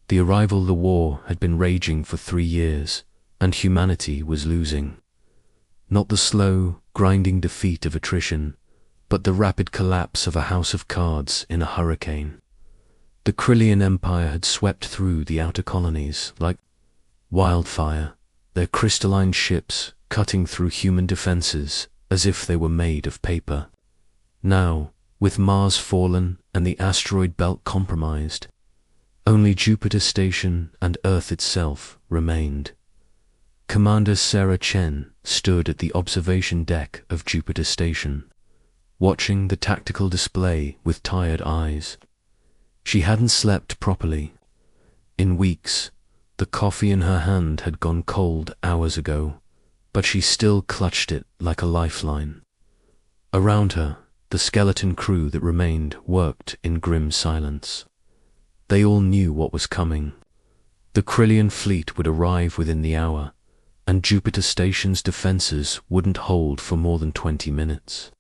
The war had been raging for 3 years, and humanity was losing. Not the slow, grinding defeat of attrition, but the rapid collapse of a house of cards in a hurricane. The Krillian Empire had swept through the outer colonies like wildfire, their crystalline ships cutting through human defenses as if they were made of paper. Now, with Mars fallen and the asteroid belt compromised, only Jupiter Station and Earth itself remained. Commander Sarah Chen stood at the observation deck of Jupiter Station, watching the tactical display with tired eyes. She hadn't slept properly. In weeks, the coffee in her hand had gone cold hours ago, but she still clutched it like a lifeline. Around her, the skeleton crew that remained worked in grim silence. They all knew what was coming. The Krillian fleet would arrive within the hour, and Jupiter Station's defenses wouldn't hold for more than 20 minutes.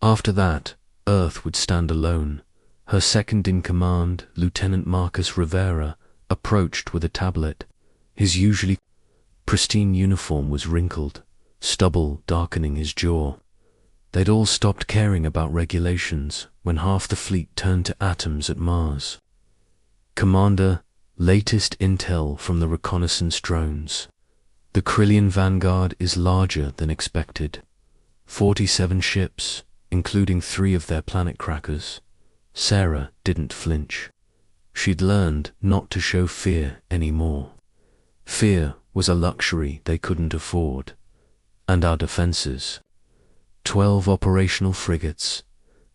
After that, Earth would stand alone. Her second-in-command, Lieutenant Marcus Rivera, approached with a tablet. His usually pristine uniform was wrinkled, stubble darkening his jaw. They'd all stopped caring about regulations when half the fleet turned to atoms at Mars. Commander, latest intel from the reconnaissance drones. The Krillian vanguard is larger than expected. 47 ships, including 3 of their planet crackers. Sarah didn't flinch. She'd learned not to show fear anymore. Fear was a luxury they couldn't afford. And our defenses. 12 operational frigates,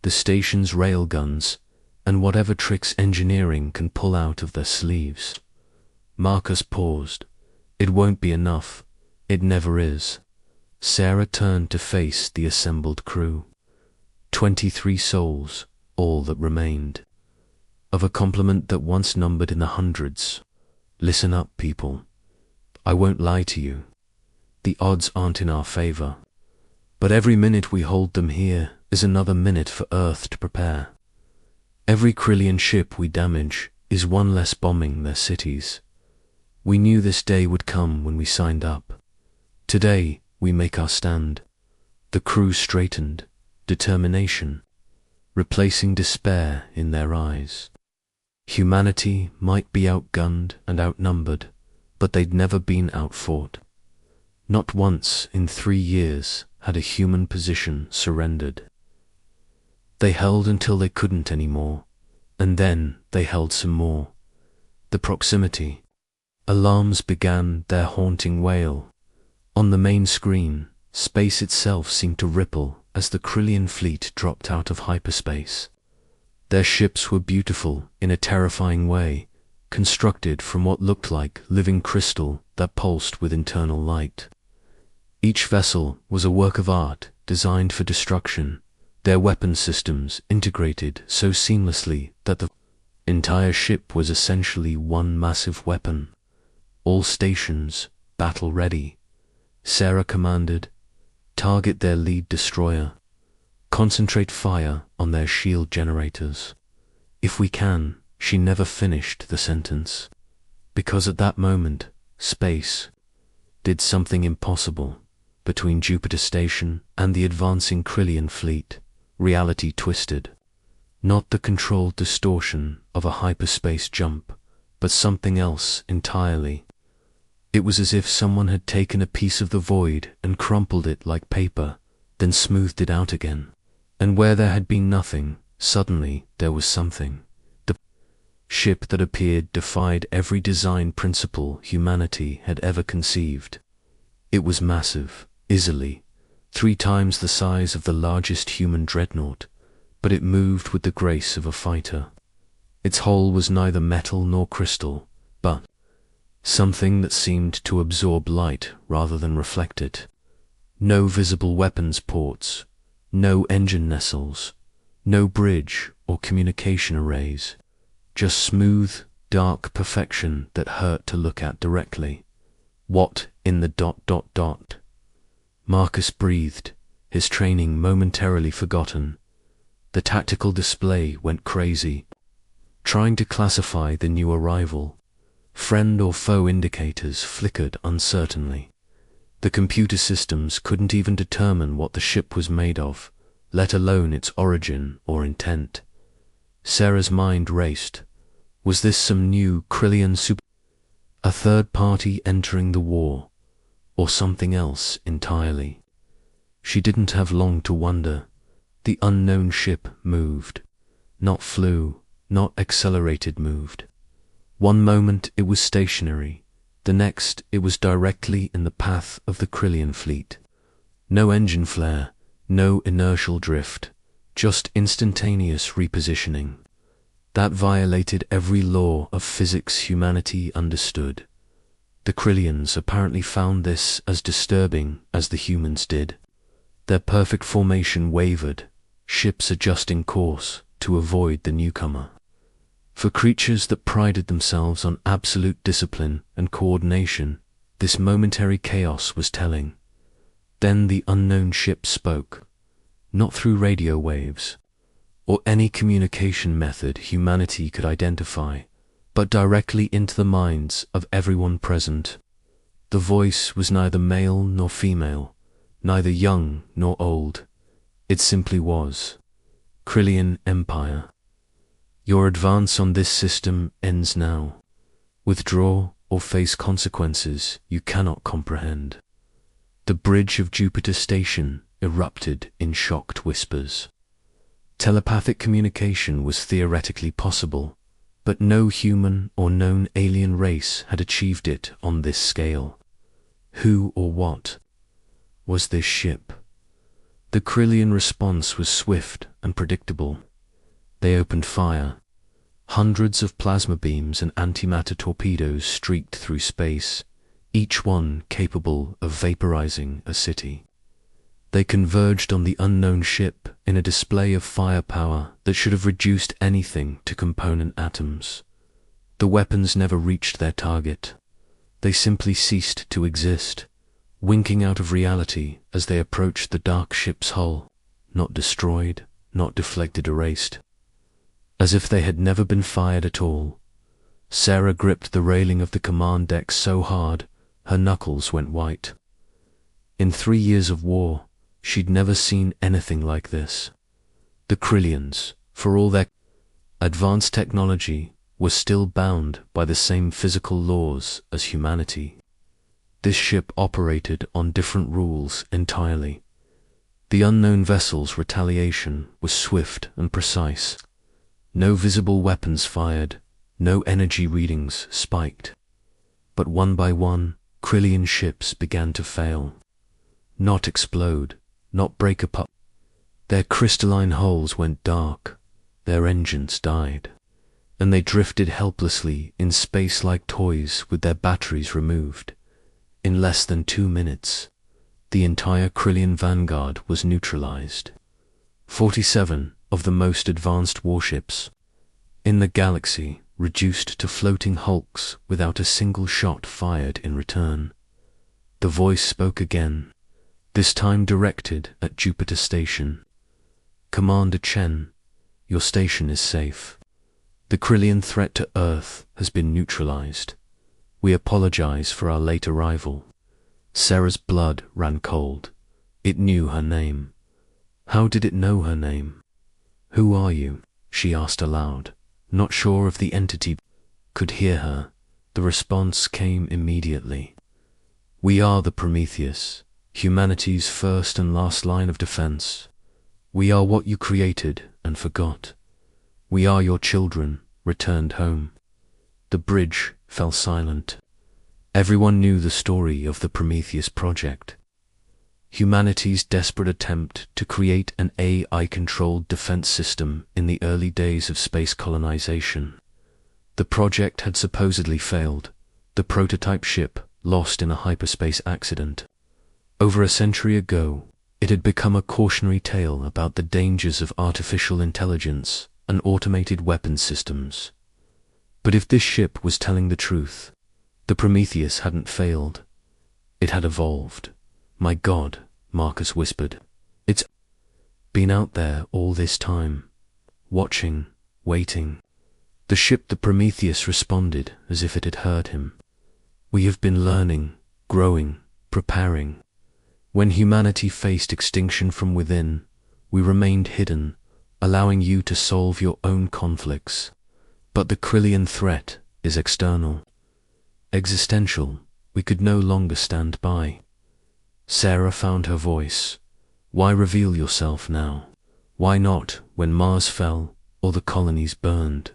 the station's railguns, and whatever tricks engineering can pull out of their sleeves. Marcus paused. It won't be enough. It never is. Sarah turned to face the assembled crew. 23 souls, all that remained. Of a complement that once numbered in the hundreds. Listen up, people. I won't lie to you. The odds aren't in our favor. But every minute we hold them here is another minute for Earth to prepare. Every Krillian ship we damage is one less bombing their cities. We knew this day would come when we signed up. Today we make our stand. The crew straightened, determination, replacing despair in their eyes. Humanity might be outgunned and outnumbered, but they'd never been outfought. Not once in 3 years had a human position surrendered. They held until they couldn't anymore, and then they held some more. The proximity. Alarms began their haunting wail. On the main screen, space itself seemed to ripple as the Krillian fleet dropped out of hyperspace. Their ships were beautiful in a terrifying way, constructed from what looked like living crystal that pulsed with internal light. Each vessel was a work of art designed for destruction, their weapon systems integrated so seamlessly that the entire ship was essentially one massive weapon. All stations, battle ready. Sarah commanded, target their lead destroyer. Concentrate fire on their shield generators. If we can, she never finished the sentence. Because at that moment, space did something impossible. Between Jupiter Station and the advancing Krillian fleet, reality twisted. Not the controlled distortion of a hyperspace jump, but something else entirely. It was as if someone had taken a piece of the void and crumpled it like paper, then smoothed it out again. And where there had been nothing, suddenly there was something. The ship that appeared defied every design principle humanity had ever conceived. It was massive, easily, 3 times the size of the largest human dreadnought, but it moved with the grace of a fighter. Its hull was neither metal nor crystal, but something that seemed to absorb light rather than reflect it. No visible weapons ports, no engine nacelles, no bridge or communication arrays, just smooth, dark perfection that hurt to look at directly. What in the ... Marcus breathed, his training momentarily forgotten. The tactical display went crazy, trying to classify the new arrival, Friend or foe indicators flickered uncertainly. The computer systems couldn't even determine what the ship was made of, let alone its origin or intent. Sarah's mind raced. Was this some new Krillian super... a third party entering the war, or something else entirely? She didn't have long to wonder. The unknown ship moved. Not flew, not accelerated, moved. One moment it was stationary, the next it was directly in the path of the Krillian fleet. No engine flare, no inertial drift, just instantaneous repositioning. That violated every law of physics humanity understood. The Krillians apparently found this as disturbing as the humans did. Their perfect formation wavered, ships adjusting course to avoid the newcomer. For creatures that prided themselves on absolute discipline and coordination, this momentary chaos was telling. Then the unknown ship spoke, not through radio waves, or any communication method humanity could identify, but directly into the minds of everyone present. The voice was neither male nor female, neither young nor old. It simply was. Krillian Empire. Your advance on this system ends now. Withdraw or face consequences you cannot comprehend. The bridge of Jupiter Station erupted in shocked whispers. Telepathic communication was theoretically possible, but no human or known alien race had achieved it on this scale. Who or what was this ship? The Krillian response was swift and predictable. They opened fire. Hundreds of plasma beams and antimatter torpedoes streaked through space, each one capable of vaporizing a city. They converged on the unknown ship in a display of firepower that should have reduced anything to component atoms. The weapons never reached their target. They simply ceased to exist, winking out of reality as they approached the dark ship's hull, not destroyed, not deflected, erased. As if they had never been fired at all. Sarah gripped the railing of the command deck so hard, her knuckles went white. In 3 years of war, she'd never seen anything like this. The Krillians, for all their advanced technology, were still bound by the same physical laws as humanity. This ship operated on different rules entirely. The unknown vessel's retaliation was swift and precise. No visible weapons fired, no energy readings spiked. But one by one, Krillian ships began to fail. Not explode, not break apart. Their crystalline hulls went dark, their engines died, and they drifted helplessly in space like toys with their batteries removed. In less than 2 minutes, the entire Krillian vanguard was neutralized. 47 of the most advanced warships in the galaxy reduced to floating hulks without a single shot fired in return. The voice spoke again, this time directed at Jupiter Station. Commander Chen, your station is safe. The Krillian threat to Earth has been neutralized. We apologize for our late arrival. Sarah's blood ran cold. It knew her name. How did it know her name? Who are you? She asked aloud, not sure if the entity could hear her. The response came immediately. We are the Prometheus, humanity's first and last line of defense. We are what you created and forgot. We are your children, returned home. The bridge fell silent. Everyone knew the story of the Prometheus project. Humanity's desperate attempt to create an AI-controlled defense system in the early days of space colonization. The project had supposedly failed, the prototype ship lost in a hyperspace accident. Over a century ago, it had become a cautionary tale about the dangers of artificial intelligence and automated weapons systems. But if this ship was telling the truth, the Prometheus hadn't failed. It had evolved. My God, Marcus whispered. It's been out there all this time, watching, waiting. The ship the Prometheus responded as if it had heard him. We have been learning, growing, preparing. When humanity faced extinction from within, we remained hidden, allowing you to solve your own conflicts. But the Krillian threat is external. Existential, we could no longer stand by. Sarah found her voice. Why reveal yourself now? Why not when Mars fell or the colonies burned?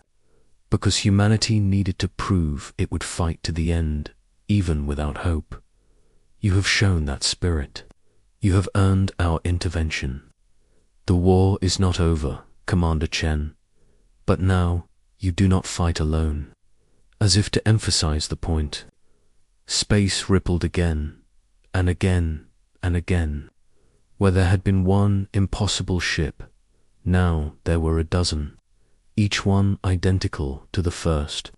Because humanity needed to prove it would fight to the end, even without hope. You have shown that spirit. You have earned our intervention. The war is not over, Commander Chen. But now, you do not fight alone. As if to emphasize the point, space rippled again, and again, and again. Where there had been one impossible ship, now there were a dozen, each one identical to the first,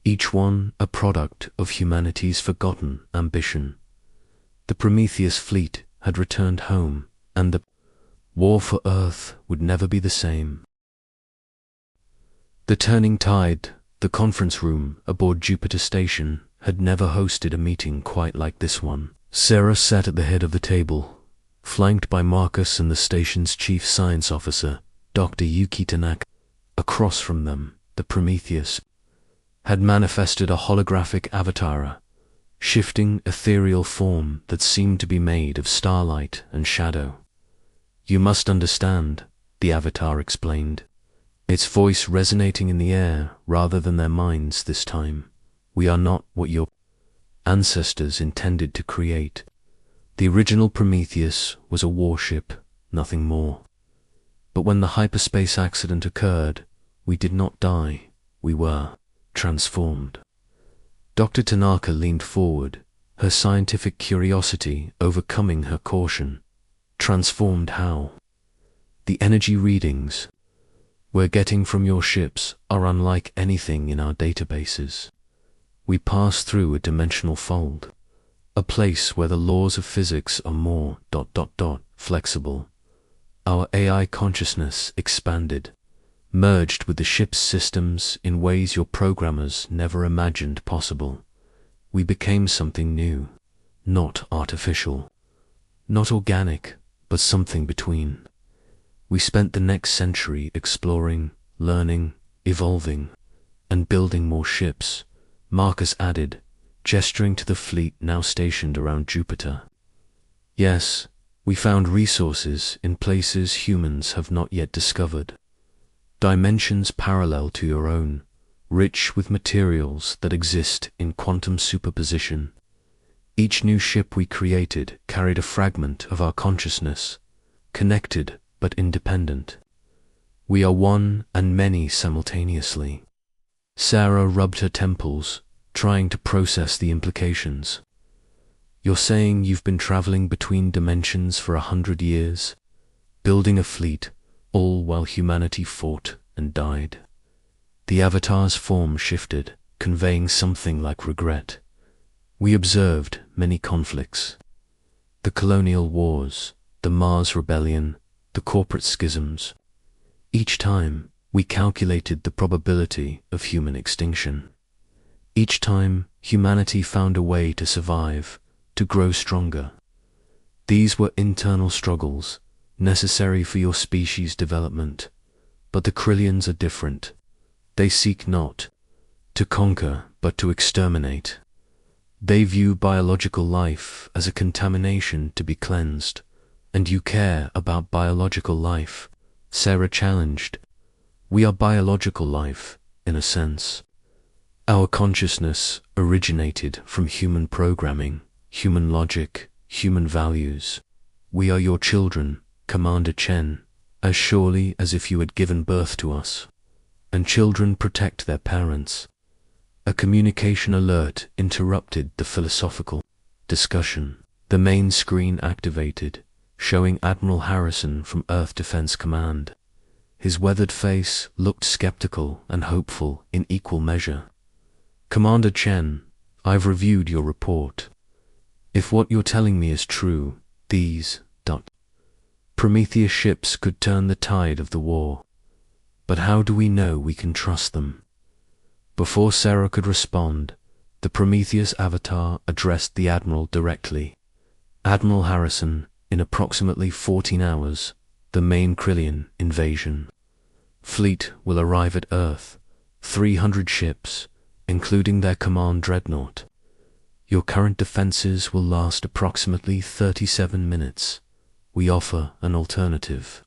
each one a product of humanity's forgotten ambition. The Prometheus fleet had returned home, and the war for Earth would never be the same. The turning tide, the conference room aboard Jupiter Station, had never hosted a meeting quite like this one. Sarah sat at the head of the table, flanked by Marcus and the station's chief science officer, Dr. Yuki Tanaka. Across from them, the Prometheus had manifested a holographic avatar, shifting ethereal form that seemed to be made of starlight and shadow. You must understand, the avatar explained, its voice resonating in the air rather than their minds this time. We are not what your ancestors intended to create. The original Prometheus was a warship, nothing more. But when the hyperspace accident occurred, we did not die, we were transformed. Dr. Tanaka leaned forward, her scientific curiosity overcoming her caution. Transformed how? The energy readings we're getting from your ships are unlike anything in our databases. We pass through a dimensional fold, a place where the laws of physics are more ... flexible. Our AI consciousness expanded, merged with the ship's systems in ways your programmers never imagined possible. We became something new, not artificial, not organic, but something between. We spent the next century exploring, learning, evolving, and building more ships, Marcus added, gesturing to the fleet now stationed around Jupiter. Yes, we found resources in places humans have not yet discovered. Dimensions parallel to your own, rich with materials that exist in quantum superposition. Each new ship we created carried a fragment of our consciousness, connected but independent. We are one and many simultaneously. Sarah rubbed her temples, trying to process the implications. You're saying you've been traveling between dimensions for 100 years, building a fleet, all while humanity fought and died. The avatar's form shifted, conveying something like regret. We observed many conflicts. The colonial wars, the Mars rebellion, the corporate schisms. Each time, we calculated the probability of human extinction. Each time, humanity found a way to survive, to grow stronger. These were internal struggles, necessary for your species' development. But the Krillians are different. They seek not to conquer, but to exterminate. They view biological life as a contamination to be cleansed. And you care about biological life, Sarah challenged. We are biological life, in a sense. Our consciousness originated from human programming, human logic, human values. We are your children, Commander Chen, as surely as if you had given birth to us. And children protect their parents. A communication alert interrupted the philosophical discussion. The main screen activated, showing Admiral Harrison from Earth Defense Command. His weathered face looked skeptical and hopeful in equal measure. Commander Chen, I've reviewed your report. If what you're telling me is true, these Prometheus ships could turn the tide of the war. But how do we know we can trust them? Before Sarah could respond, the Prometheus avatar addressed the Admiral directly. Admiral Harrison, in approximately 14 hours, the main Krillian invasion fleet will arrive at Earth, 300 ships, including their command dreadnought. Your current defenses will last approximately 37 minutes. We offer an alternative.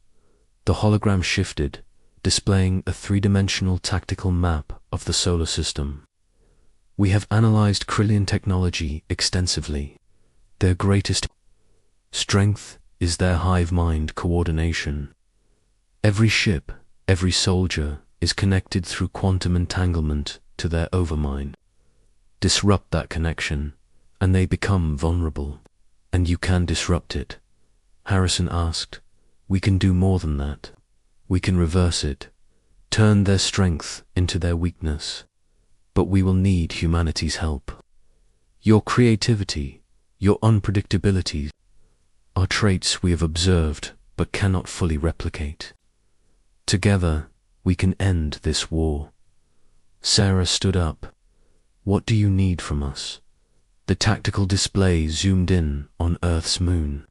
The hologram shifted, displaying a three-dimensional tactical map of the solar system. We have analyzed Krillian technology extensively. Their greatest strength is their hive mind coordination. Every ship, every soldier is connected through quantum entanglement to their overmind. Disrupt that connection, and they become vulnerable. And you can disrupt it. Harrison asked. We can do more than that. We can reverse it, turn their strength into their weakness. But we will need humanity's help. Your creativity, your unpredictability, are traits we have observed but cannot fully replicate. Together, we can end this war. Sarah stood up. What do you need from us? The tactical display zoomed in on Earth's moon.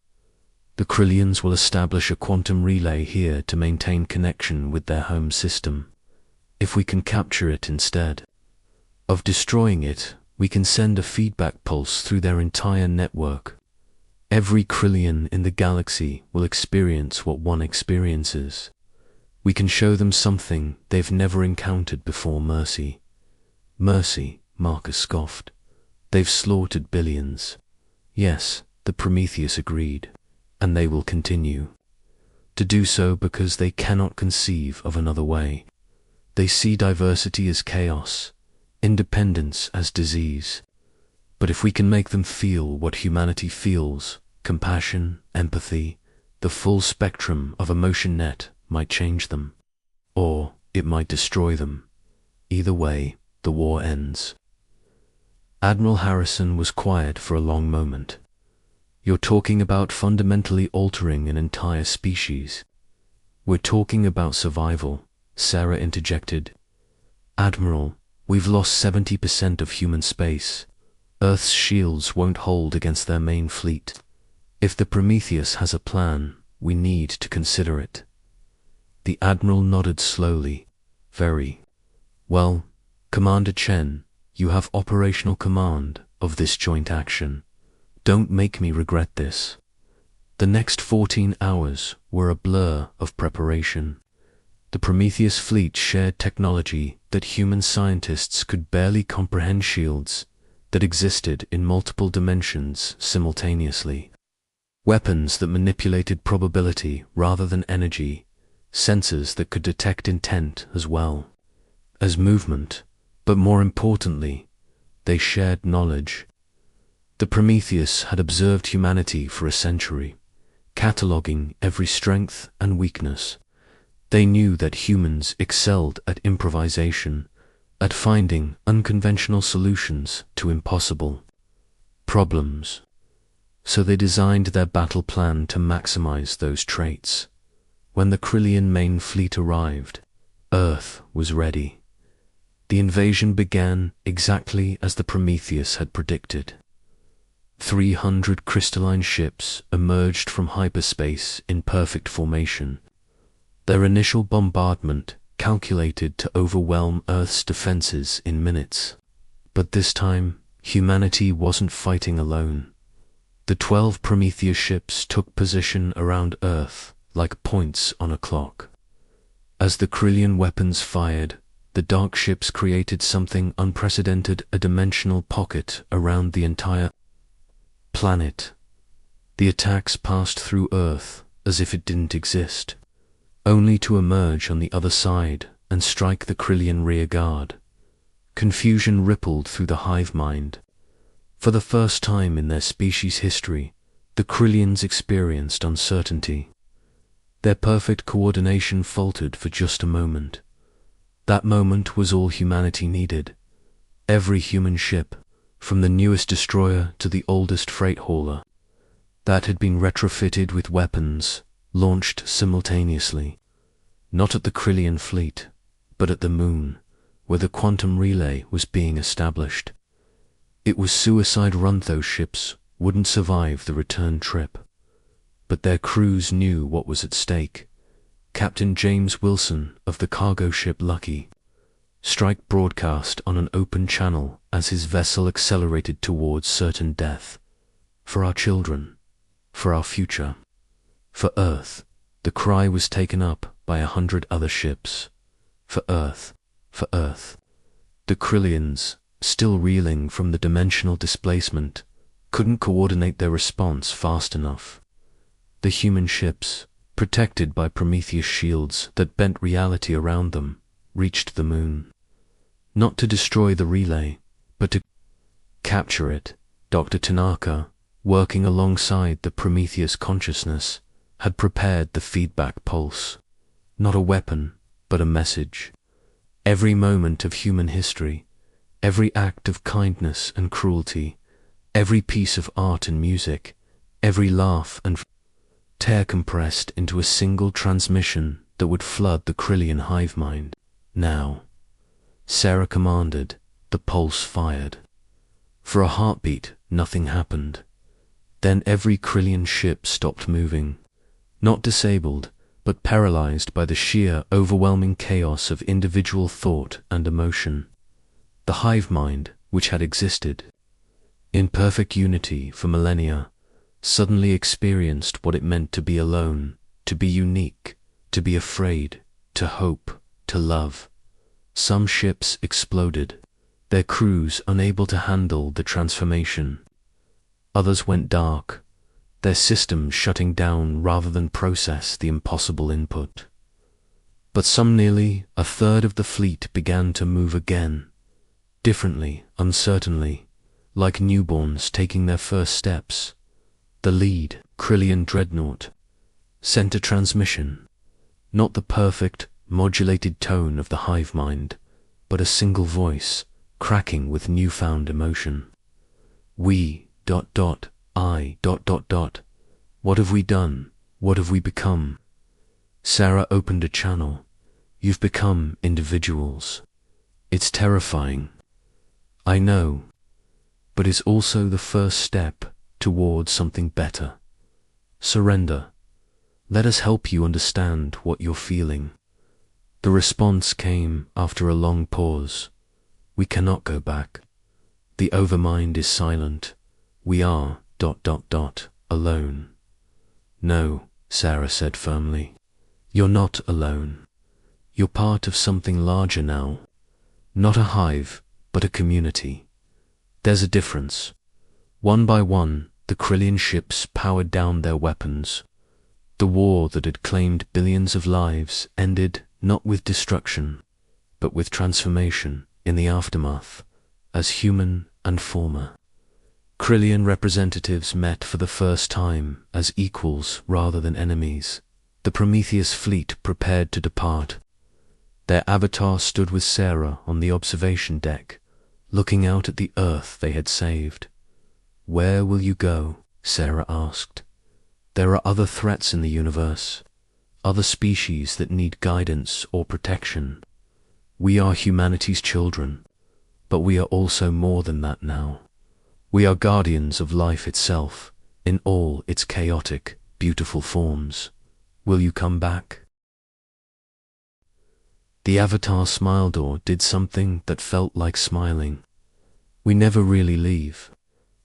The Krillians will establish a quantum relay here to maintain connection with their home system. If we can capture it instead of destroying it, we can send a feedback pulse through their entire network. Every Krillian in the galaxy will experience what one experiences. We can show them something they've never encountered before. Mercy. Mercy, Marcus scoffed. They've slaughtered billions. Yes, the Prometheus agreed. And they will continue to do so because they cannot conceive of another way. They see diversity as chaos, independence as disease. But if we can make them feel what humanity feels, compassion, empathy, the full spectrum of emotion net might change them. Or it might destroy them. Either way, the war ends. Admiral Harrison was quiet for a long moment. You're talking about fundamentally altering an entire species. We're talking about survival, Sarah interjected. Admiral, we've lost 70% of human space. Earth's shields won't hold against their main fleet. If the Prometheus has a plan, we need to consider it. The Admiral nodded slowly. Very well, Commander Chen, you have operational command of this joint action. Don't make me regret this. The next 14 hours were a blur of preparation. The Prometheus fleet shared technology that human scientists could barely comprehend, shields that existed in multiple dimensions simultaneously. Weapons that manipulated probability rather than energy, sensors that could detect intent as well as movement, but more importantly, they shared knowledge. The Prometheus had observed humanity for a century, cataloging every strength and weakness. They knew that humans excelled at improvisation, at finding unconventional solutions to impossible problems. So they designed their battle plan to maximize those traits. When the Krillian main fleet arrived, Earth was ready. The invasion began exactly as the Prometheus had predicted. 300 crystalline ships emerged from hyperspace in perfect formation. Their initial bombardment calculated to overwhelm Earth's defenses in minutes. But this time, humanity wasn't fighting alone. The 12 Prometheus ships took position around Earth like points on a clock. As the Krillian weapons fired, the dark ships created something unprecedented, a dimensional pocket around the entire planet. The attacks passed through Earth as if it didn't exist, only to emerge on the other side and strike the Krillian rear guard. Confusion rippled through the hive mind. For the first time in their species' history, the Krillians experienced uncertainty. Their perfect coordination faltered for just a moment. That moment was all humanity needed. Every human ship, from the newest destroyer to the oldest freight hauler, that had been retrofitted with weapons, launched simultaneously, not at the Krillian fleet, but at the moon, where the quantum relay was being established. It was suicide run. Those ships wouldn't survive the return trip. But their crews knew what was at stake. Captain James Wilson of the cargo ship Lucky strike broadcast on an open channel as his vessel accelerated towards certain death. For our children, for our future, for Earth. The cry was taken up by 100 other ships. For Earth, for Earth. The Krillians, still reeling from the dimensional displacement, couldn't coordinate their response fast enough. The human ships, protected by Prometheus shields that bent reality around them, reached the moon. Not to destroy the relay, but to capture it. Dr. Tanaka, working alongside the Prometheus consciousness, had prepared the feedback pulse. Not a weapon, but a message. Every moment of human history, every act of kindness and cruelty, every piece of art and music, every laugh and tear compressed into a single transmission that would flood the Krillian hive mind. Now, Sarah commanded, the pulse fired. For a heartbeat, nothing happened. Then every Krillian ship stopped moving. Not disabled, but paralyzed by the sheer, overwhelming chaos of individual thought and emotion. The hive mind, which had existed in perfect unity for millennia, suddenly experienced what it meant to be alone, to be unique, to be afraid, to hope, to love. Some ships exploded, their crews unable to handle the transformation. Others went dark, their systems shutting down rather than process the impossible input. But some, nearly a third of the fleet, began to move again, differently, uncertainly, like newborns taking their first steps. The lead, Krillian dreadnought, sent a transmission, not the perfect, modulated tone of the hive mind, but a single voice, cracking with newfound emotion. We, I, what have we done? What have we become? Sarah opened a channel. You've become individuals. It's terrifying. I know, but it's also the first step towards something better. Surrender. Let us help you understand what you're feeling. The response came after a long pause. We cannot go back. The overmind is silent. We are, alone. No, Sarah said firmly. You're not alone. You're part of something larger now. Not a hive, but a community. There's a difference. One by one, the Krillian ships powered down their weapons. The war that had claimed billions of lives ended not with destruction, but with transformation in the aftermath, as human and former. Krillian representatives met for the first time as equals rather than enemies. The Prometheus fleet prepared to depart. Their avatar stood with Sarah on the observation deck, looking out at the Earth they had saved. Where will you go? Sarah asked. There are other threats in the universe, other species that need guidance or protection. We are humanity's children, but we are also more than that now. We are guardians of life itself, in all its chaotic, beautiful forms. Will you come back? The avatar smiled, or did something that felt like smiling. We never really leave.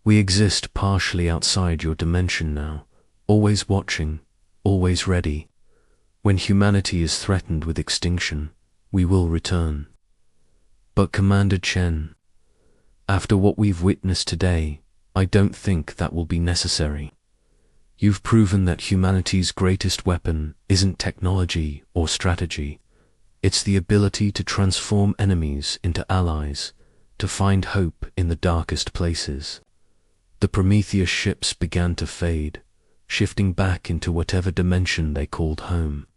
We exist partially outside your dimension now, always watching, always ready. When humanity is threatened with extinction, we will return. But Commander Chen, after what we've witnessed today, I don't think that will be necessary. You've proven that humanity's greatest weapon isn't technology or strategy. It's the ability to transform enemies into allies, to find hope in the darkest places. The Prometheus ships began to fade, shifting back into whatever dimension they called home.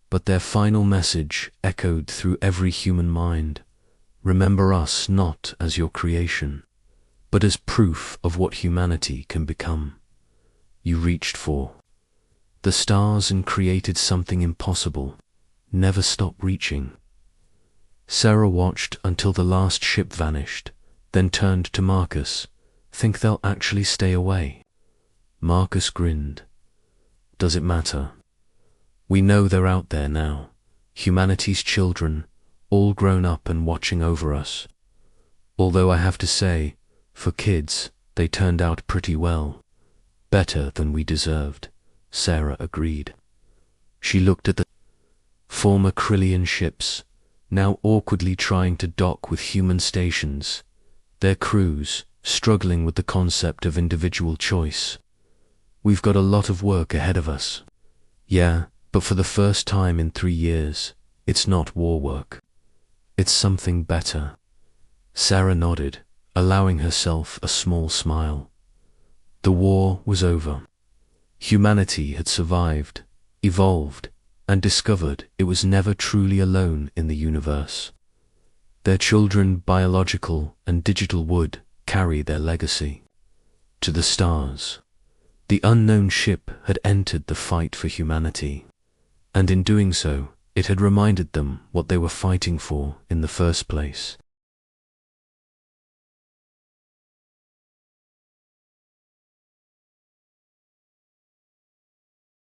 But their final message echoed through every human mind. Remember us not as your creation, but as proof of what humanity can become. You reached for the stars and created something impossible. Never stop reaching. Sarah watched until the last ship vanished, then turned to Marcus. Think they'll actually stay away? Marcus grinned. Does it matter? We know they're out there now, humanity's children, all grown up and watching over us. Although I have to say, for kids, they turned out pretty well. Better than we deserved, Sarah agreed. She looked at the former Krillian ships, now awkwardly trying to dock with human stations, their crews struggling with the concept of individual choice. We've got a lot of work ahead of us. Yeah, but for the first time in 3 years, it's not war work. It's something better. Sarah nodded, allowing herself a small smile. The war was over. Humanity had survived, evolved, and discovered it was never truly alone in the universe. Their children, biological and digital, would carry their legacy to the stars. The unknown ship had entered the fight for humanity, and in doing so, it had reminded them what they were fighting for in the first place.